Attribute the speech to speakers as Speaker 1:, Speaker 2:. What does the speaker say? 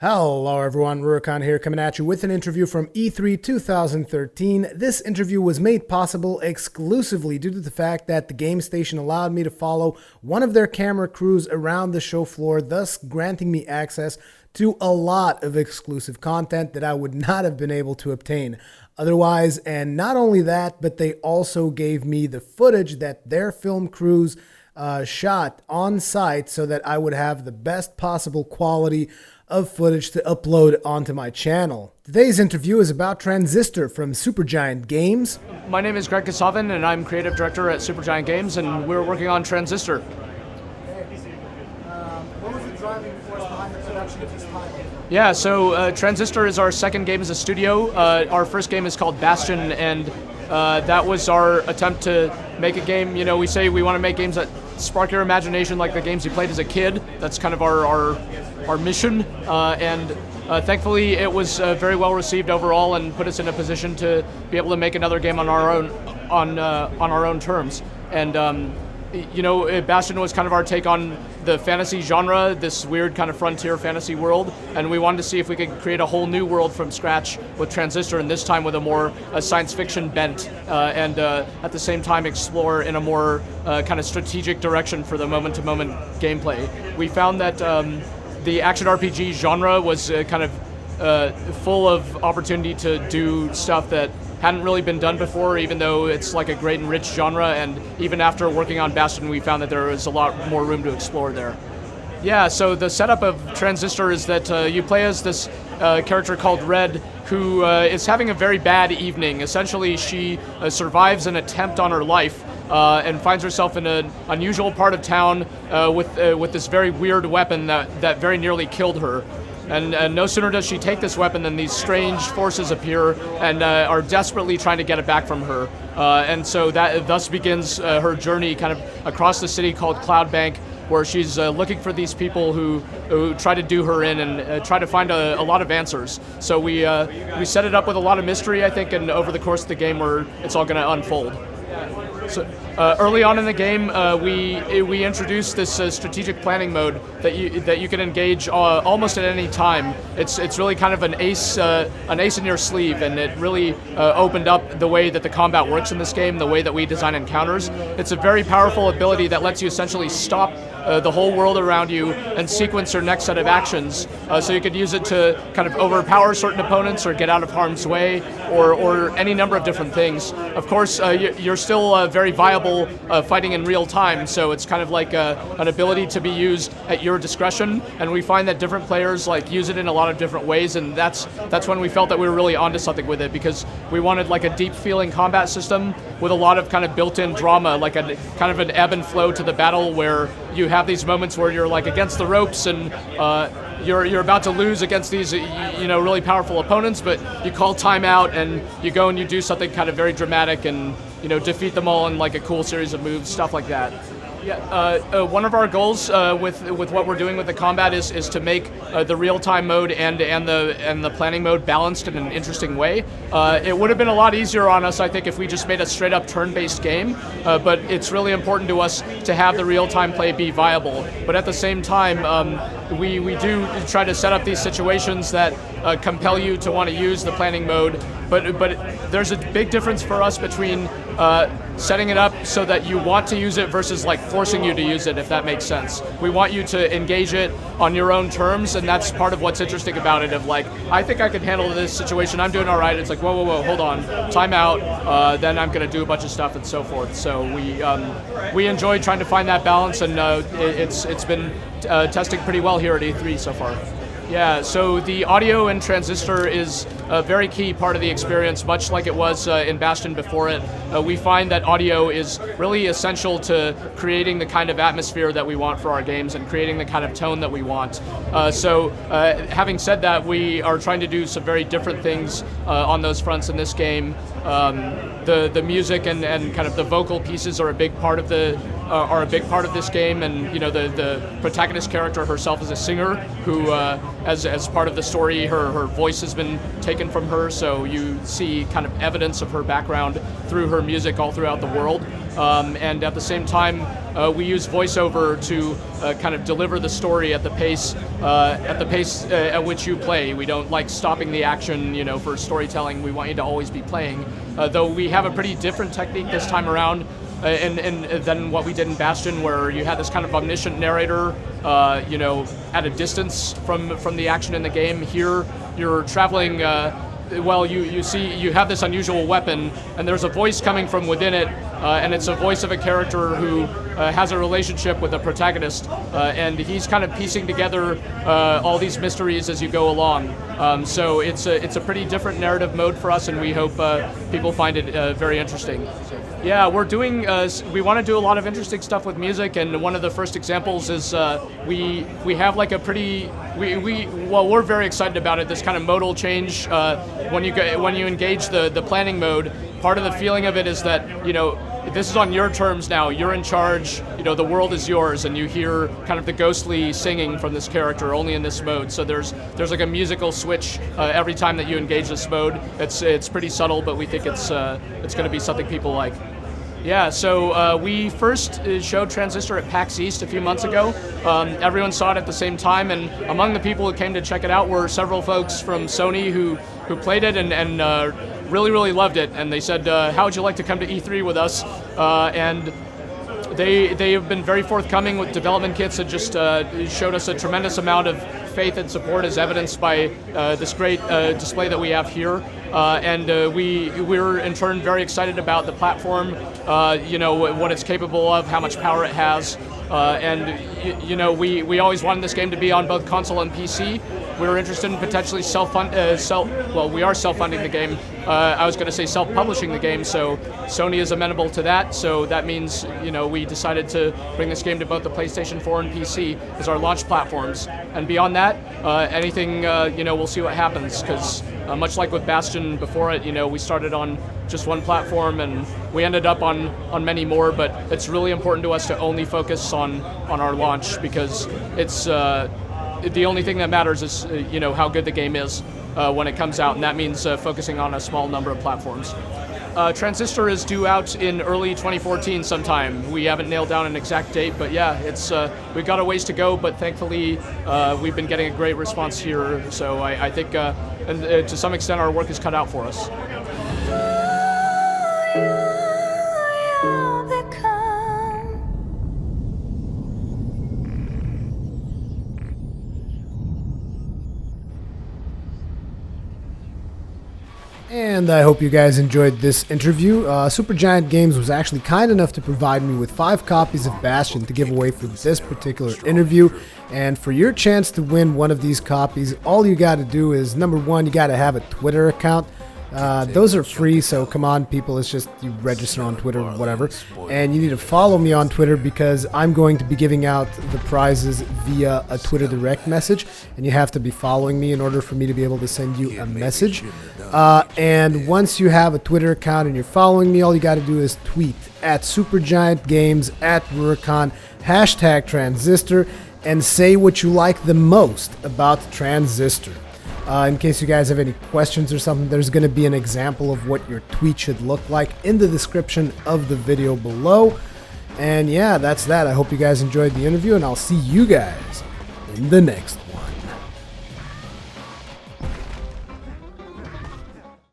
Speaker 1: Hello everyone, Rurikhan here coming at you with an interview from E3 2013. This interview was made possible exclusively due to the fact that the game station allowed me to follow one of their camera crews around the show floor, thus granting me access to a lot of exclusive content that I would not have been able to obtain otherwise. And not only that, but they also gave me the footage that their film crews shot on site so that I would have the best possible quality of footage to upload onto my channel. Today's interview is about Transistor from Supergiant Games.
Speaker 2: My name is Greg Kasavin, and I'm creative director at Supergiant Games, and we're working on Transistor.
Speaker 1: What was the driving force behind the production of this title?
Speaker 2: Yeah, so Transistor is our second game as a studio. Our first game is called Bastion, and that was our attempt to make a game. You know, we say we want to make games that spark your imagination like the games you played as a kid. That's kind of our mission, and thankfully it was very well received overall and put us in a position to be able to make another game on our own terms. And you know, Bastion was kind of our take on the fantasy genre, this weird kind of frontier fantasy world, and we wanted to see if we could create a whole new world from scratch with Transistor, and this time with a science fiction bent, and at the same time explore in a more kind of strategic direction for the moment-to-moment gameplay. We found that the action RPG genre was kind of full of opportunity to do stuff that hadn't really been done before, even though it's like a great and rich genre, and even after working on Bastion, we found that there was a lot more room to explore there. Yeah, so the setup of Transistor is that you play as this character called Red, who is having a very bad evening. Essentially, she survives an attempt on her life and finds herself in an unusual part of town with this very weird weapon that very nearly killed her. And no sooner does she take this weapon than these strange forces appear and are desperately trying to get it back from her. And so that thus begins her journey kind of across the city called Cloudbank, where she's looking for these people who try to do her in and try to find a lot of answers. So we set it up with a lot of mystery, I think, and over the course of the game where it's all going to unfold. So early on in the game, we introduced this strategic planning mode that you can engage almost at any time. It's really kind of an ace in your sleeve, and it really opened up the way that the combat works in this game, the way that we design encounters. It's a very powerful ability that lets you essentially stop the whole world around you and sequence your next set of actions. So you could use it to kind of overpower certain opponents or get out of harm's way or any number of different things. Of course, you're still very viable fighting in real time, so it's kind of like an ability to be used at your discretion, and we find that different players use it in a lot of different ways, and that's when we felt that we were really onto something with it, because we wanted like a deep feeling combat system with a lot of kind of built-in drama, like a kind of an ebb and flow to the battle where you have these moments where you're like against the ropes and you're about to lose against these really powerful opponents, but you call timeout and you go and you do something kind of very dramatic and defeat them all in like a cool series of moves, stuff like that. Yeah, one of our goals with what we're doing with the combat is to make the real-time mode and the planning mode balanced in an interesting way. It would have been a lot easier on us, I think, if we just made a straight-up turn-based game, but it's really important to us to have the real-time play be viable. But at the same time, we do try to set up these situations that compel you to want to use the planning mode, but there's a big difference for us between setting it up so that you want to use it versus like forcing you to use it, if that makes sense. We want you to engage it on your own terms, and that's part of what's interesting about it, of like, I think I could handle this situation, I'm doing all right. It's like, whoa, hold on, time out, then I'm going to do a bunch of stuff and so forth. So we enjoy trying to find that balance, and it's been testing pretty well here at E3 so far. Yeah, so the audio in Transistor is a very key part of the experience, much like it was in Bastion before it. We find that audio is really essential to creating the kind of atmosphere that we want for our games and creating the kind of tone that we want. So having said that, we are trying to do some very different things on those fronts in this game. The music and kind of the vocal pieces are a big part of this game, and the protagonist character herself is a singer who, as part of the story, her voice has been taken from her, so you see kind of evidence of her background through her music all throughout the world. and at the same time, we use voiceover to kind of deliver the story at the pace at which you play. We don't like stopping the action, for storytelling. We want you to always be playing. Though we have a pretty different technique this time around. And than what we did in Bastion, where you had this kind of omniscient narrator, at a distance from the action in the game. Here, you're traveling. You have this unusual weapon, and there's a voice coming from within it, and it's a voice of a character who has a relationship with the protagonist, and he's kind of piecing together all these mysteries as you go along. So it's a pretty different narrative mode for us, and we hope people find it very interesting. Yeah, we're doing. We want to do a lot of interesting stuff with music, and one of the first examples is we have like a pretty. We're very excited about it. This kind of modal change when you engage the planning mode. Part of the feeling of it is that this is on your terms now. You're in charge. The world is yours, and you hear kind of the ghostly singing from this character only in this mode. So there's like a musical switch every time that you engage this mode. It's pretty subtle, but we think it's going to be something people like. Yeah, so we first showed Transistor at PAX East a few months ago. Everyone saw it at the same time, and among the people who came to check it out were several folks from Sony who played it and really, really loved it. And they said, how would you like to come to E3 with us? And they have been very forthcoming with development kits and just showed us a tremendous amount of faith and support, as evidenced by this great display that we have here. And we're in turn very excited about the platform, what it's capable of, how much power it has. We always wanted this game to be on both console and PC. We were interested in potentially we are self-funding the game. I was going to say self-publishing the game, so Sony is amenable to that. So that means, we decided to bring this game to both the PlayStation 4 and PC as our launch platforms. And beyond that, anything, we'll see what happens, because much like with Bastion before it, we started on just one platform and we ended up on many more, but it's really important to us to only focus on our launch, because it's the only thing that matters is how good the game is when it comes out, and that means focusing on a small number of platforms. Transistor is due out in early 2014 sometime. We haven't nailed down an exact date, but yeah, we've got a ways to go, but thankfully we've been getting a great response here, so I think and to some extent our work is cut out for us.
Speaker 1: And I hope you guys enjoyed this interview. Supergiant Games was actually kind enough to provide me with 5 copies of Bastion to give away for this particular interview. And for your chance to win one of these copies, all you got to do is, number one, you got to have a Twitter account. Those are free, so come on, people. It's just you register on Twitter or whatever. And you need to follow me on Twitter, because I'm going to be giving out the prizes via a Twitter direct message. And you have to be following me in order for me to be able to send you a message. And once you have a Twitter account and you're following me, all you got to do is tweet at Supergiant Games, at Rurikhan, #Transistor, and say what you like the most about Transistor. In case you guys have any questions or something, there's going to be an example of what your tweet should look like in the description of the video below. And yeah, that's that. I hope you guys enjoyed the interview, and I'll see you guys in the next one.